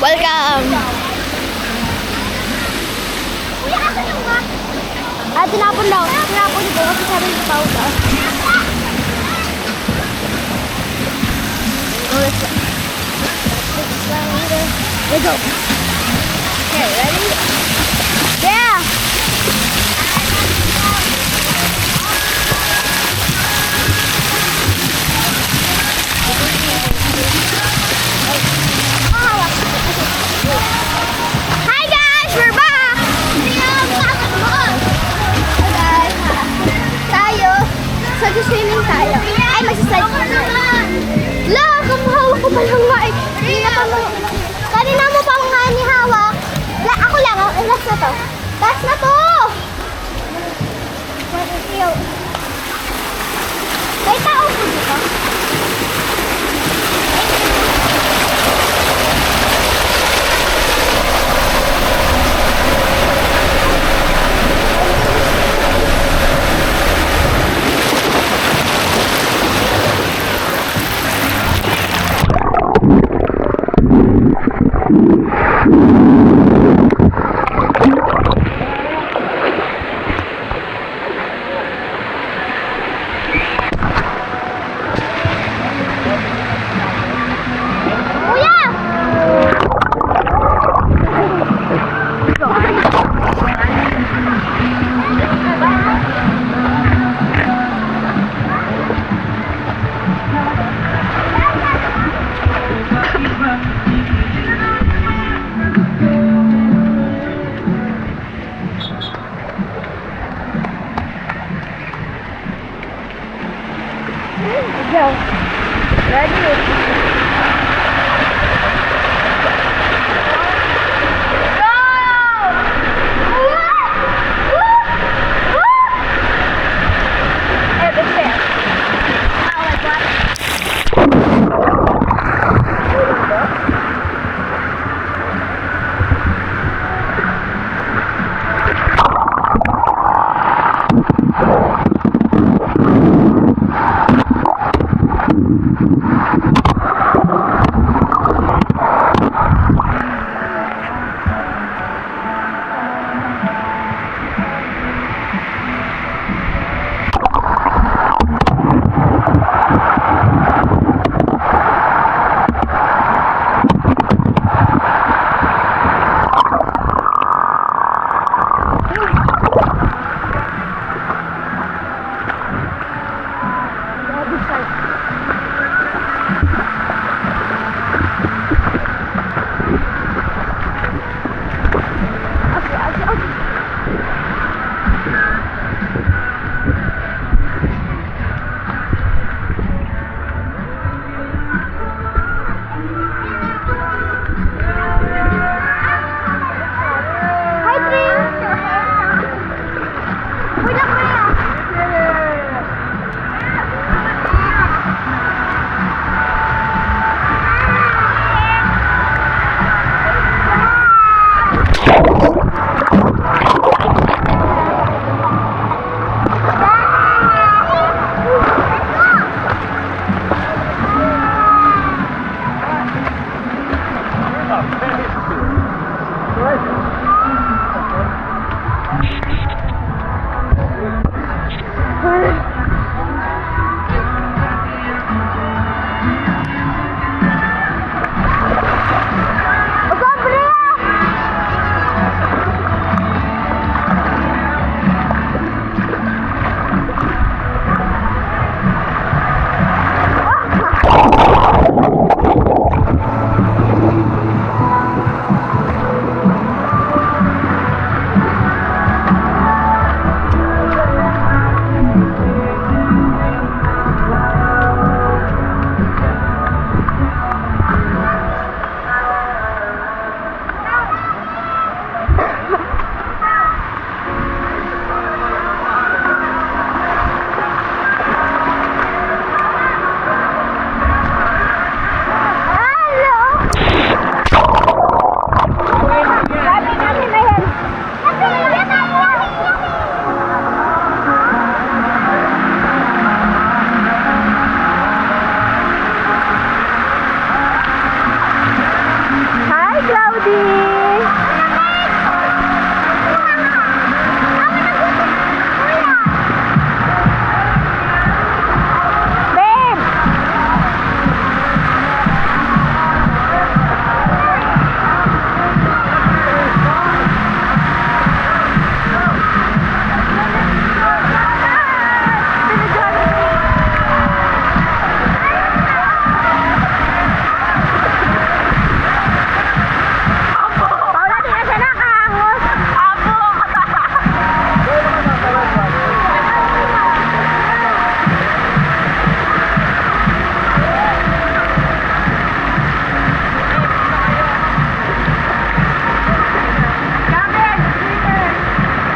Welcome! Tinapon daw. Tinapon ko kasi sabi ng powder. Let's go. Okay, ready? Yeah! Hi guys! We're back! Tayo. Swimming tayo. Ay, magsaslide ko na. La, kamahawak ko pa lang nga eh. Kanina mo pa nga nihawak. La, ako lang. Last na to. Last na to! May tao po dito. Go. Ready? Rudy! Babe! Paula, di na siya nakahangos.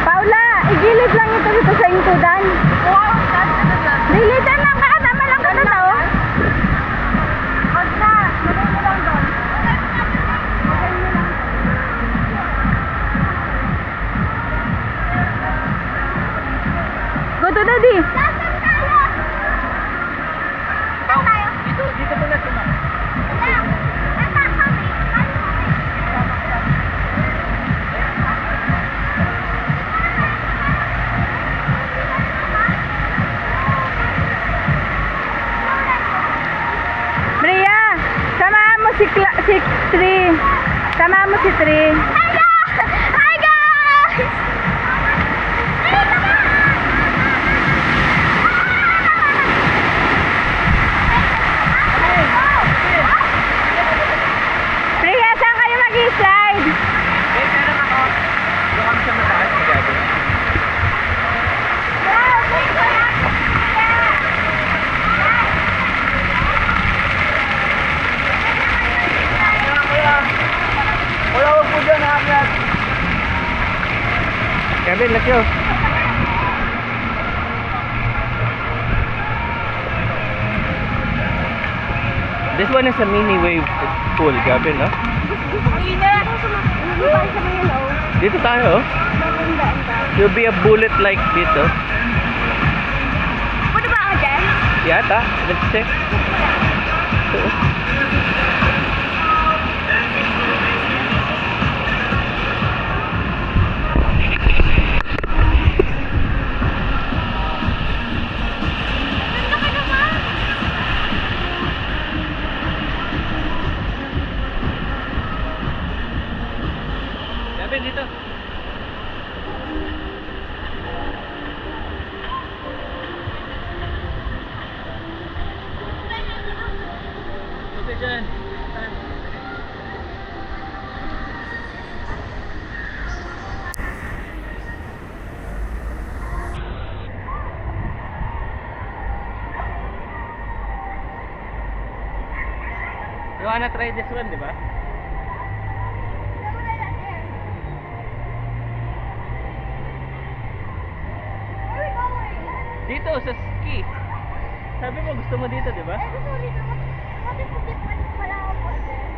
Paula, igilid lang ito dito sa intudan. Dilitan lang ka, tama lang ka na tao. Go to daddy. Dito muna sila. Maria, samahan mo si Tri. Samahan mo si Tri. Hi guys! Priya, saan kayo mag-slide? Eh, meron ako. Doon kami sa mataas na gabi. Wala ko po dyan, hanggat. Kevin, let's go. This one is a mini wave pool, Gavin, no? Dito tayo, oh. You'll be a bullet like dito. Pwede ba ako dyan? Yata, let's check. Gavin, dito. Okay, dyan. You wanna try this one, di ba? Dito sa ski. Sabi mo gusto mo dito, di ba?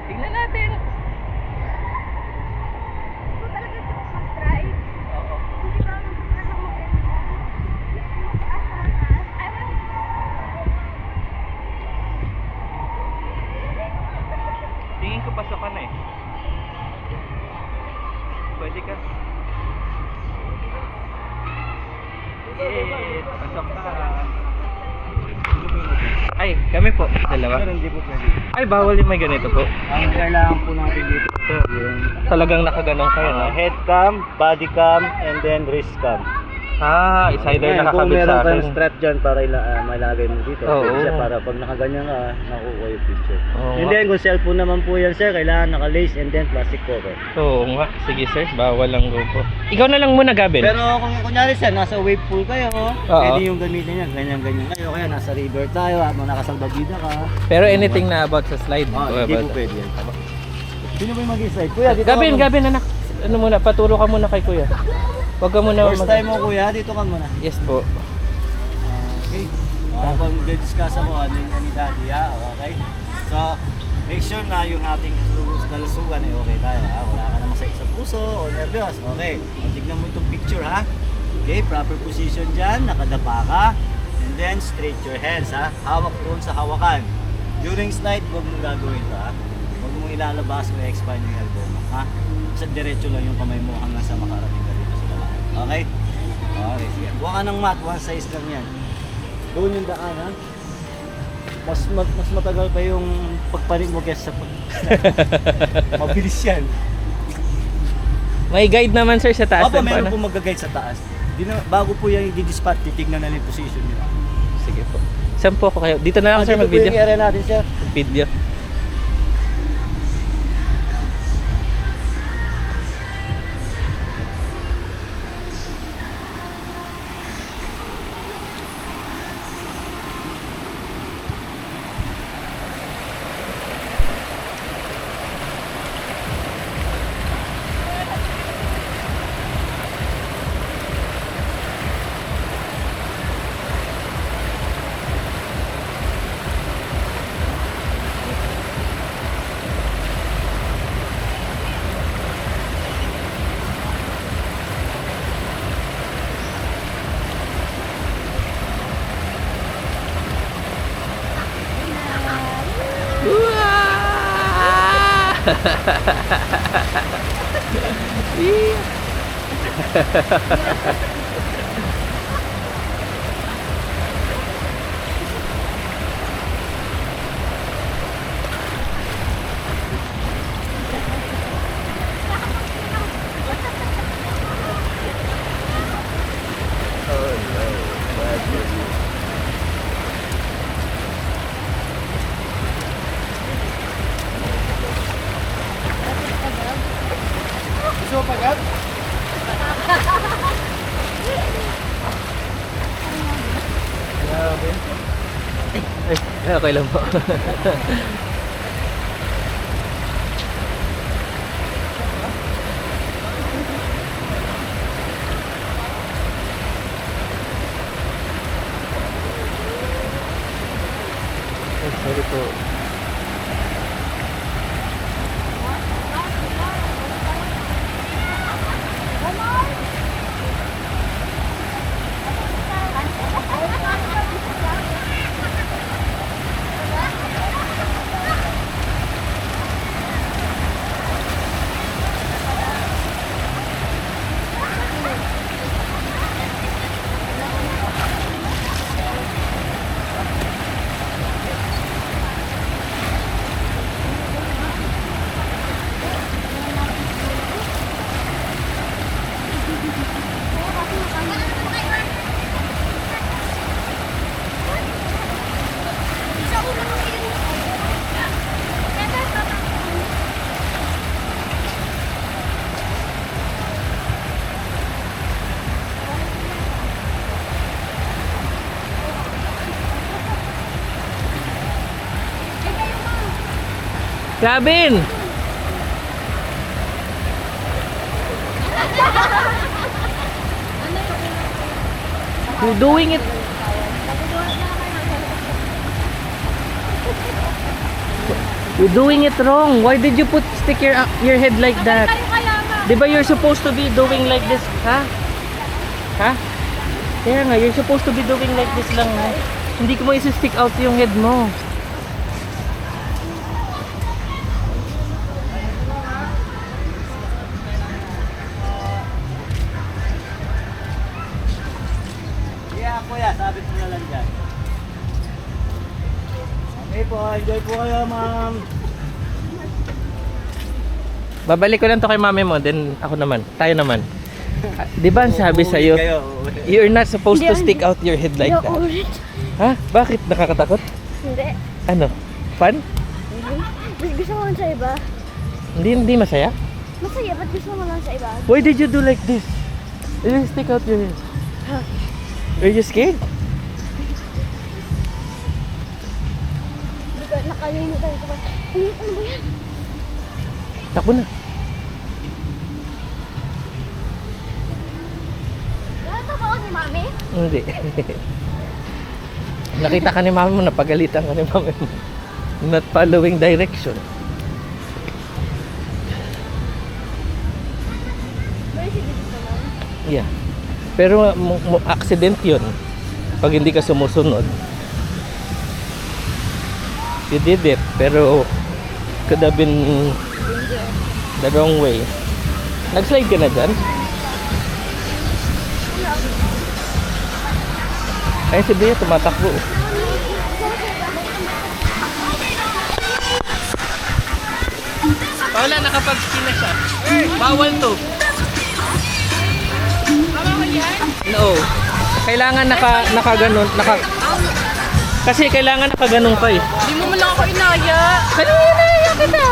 Tingnan natin. Oo. Tingin ko pasok ka na eh. Pwede ka. Pasok ka. Ay, kami po. Dalawa. Hindi po pwede. Ay, bawal yung may ganito po. Ang kailangan po natin dito sir, yung Talagang nakaganong kayo, no? head cam, body cam, and then wrist cam. Ah, is either Ngayon, kung nakakabit sa meron kayong akin. strap dyan para malagay mo dito, Oo. pwede siya para pag nakaganyan ka, nakukuha yung picture. Oo And nga. then kung cellphone naman po yan sir, kailangan naka-lace and then plastic cover. Oo nga. Sige sir, bawal lang go po. Ikaw na lang muna, Gabin. Pero kung kunyari sir, nasa wave pool kayo, Oo. pwede yung gamitin yan, ganyan-ganyan kayo, kaya nasa river tayo, nakasalbabida ka. Pero anything na about sa slide. Hindi po pwede yan. Sino ba yung mag-slide? Kuya, dito Gabin, ka muna. Gabin, anak. Ano muna, paturo ka muna kay kuya. Huwag ka muna First time mo kuya, dito ka muna. Yes po. Okay. Pag-discuss ako ano yung ni Daddy ha, okay? So, make sure na yung ating kalusugan ay okay tayo ha. Wala ka naman sa puso o nervyos. Okay. Tignan mo itong picture ha. Okay, proper position dyan, nakadapa ka. And then, straight your hands ha. Hawak doon sa hawakan. During slide, huwag mong gagawin ito ha. Huwag mong ilalabas o expand yung elbow mo. Ha? Sa diretso lang yung kamay mo hanggang sa makarating ka dito sa lalaki. Okay? Okay, sige. Buka ka ng mat, one size lang yan. Doon yung daan, ha? Mas matagal pa yung pagpanik mo kesa sa mabilis yan. May guide naman sir sa taas. Opo, ng meron pana. po mag-guide sa taas. Bago po yan i-dispatch, titignan na yung position nyo. Sige po. Saan po ako kayo? Dito na lang sir Dito po mag-video. yung area natin, sir. Video. Gusto mo pagkat? Grabe. Ay, okay lang po. Sorry po. Robin! You're doing it. You're doing it wrong. Why did you stick your head like that? Diba you're supposed to be doing like this, ha? Ha? Kaya nga, you're supposed to be doing like this lang, ha? Hindi ko mo isi-stick out yung head mo. Yeah, kuya, sabit mo na lang dyan. Okay po, enjoy po kayo, ma'am. Babalik ko lang to kay mami mo, then ako naman. Tayo naman. Di ba ang sabi Uuwi sa'yo, kayo. you're not supposed to Hindi, stick out your head like that. Ha? Bakit? Nakakatakot? Hindi. Ano? Fun? Gusto mo lang sa iba? Hindi masaya? Masaya, ba't gusto mo lang sa iba? Why did you do like this? You stick out your head. Are you scared? Hindi ko nakalimutan ko ba? Ano ba yan? Takbo na. Nakita ako ni Mami? Hindi. Nakita ka ni mami mo, napagalitan ka ni mami mo. Not following direction. May sige dito naman. Yeah. Pero accident yun. Pag hindi ka sumusunod. You did it. Pero Could have been the wrong way. Nag-slide ka na dyan? Ay, si Bea tumatakbo. Wala, nakapag-ski na siya. Bawal to. No. Kailangan nakaganon, kasi kailangan nakaganon ka eh. Hindi mo man lang ako inaya. Kanina inaya kita.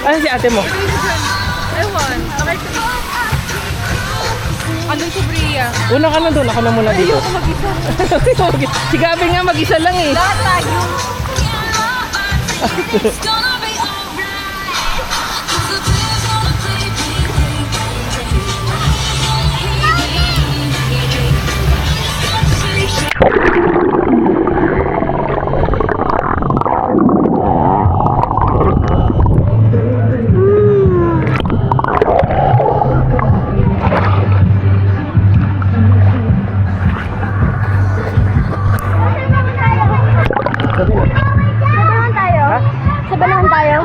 Ano si ate mo? Ewan. Andun si Bria. Una ka na doon, ako na muna dito. Ayoko mag-isa. Si Gabi nga mag-isa lang eh. Lahat tayo. Sabahan tayo. Ha? Sabahan tayo.